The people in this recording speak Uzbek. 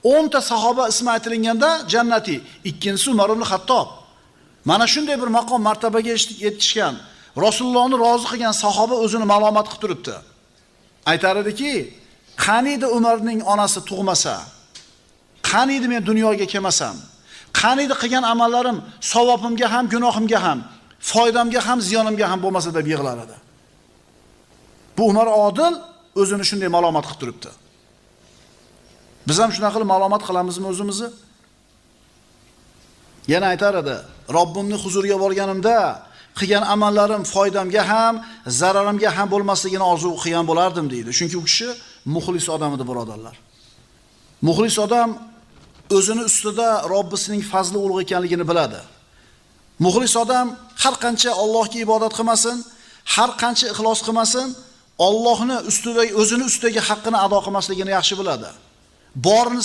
10 ta sahoba ismi aytilganda jannati, ikkinchisi Umar ibn Xattob. Mana shunday bir maqom martabaga yetishgan, Rasulullohni rozi qilgan sahoba o'zini ma'lumot qilib turibdi. Aytar ediki, qaniydi Umarning onasi tug'masa, qaniydi men dunyoga kelmasam, qaniydi qilgan amallarim savobimga ham, gunohimga ham, foydamga ham, ziyonimga ham bo'lmasa deb yig'lar edi. Bu Umar odil o'zini shunday ma'lumot qilib turibdi. Biz ham shunaqa qilib ma'lumot qilamizmi o'zimizni? Yana aytar edi, Robbimning huzuriga borganimda qilgan amallarim foydamga ham, zararimga ham bo'lmasligini orzu qilgan bo'lardim deydi. Chunki u kishi muxlis odam edi, birodarlar. Muxlis odam o'zini ustida Robbisining fazli ulug' ekanligini biladi. Muxlis odam har qancha Allohga ibodat qilmasin, har qancha ixlos qilmasin, Allohni ustidagi o'zini ustidagi haqqini ado qilmasligini yaxshi biladi. Borini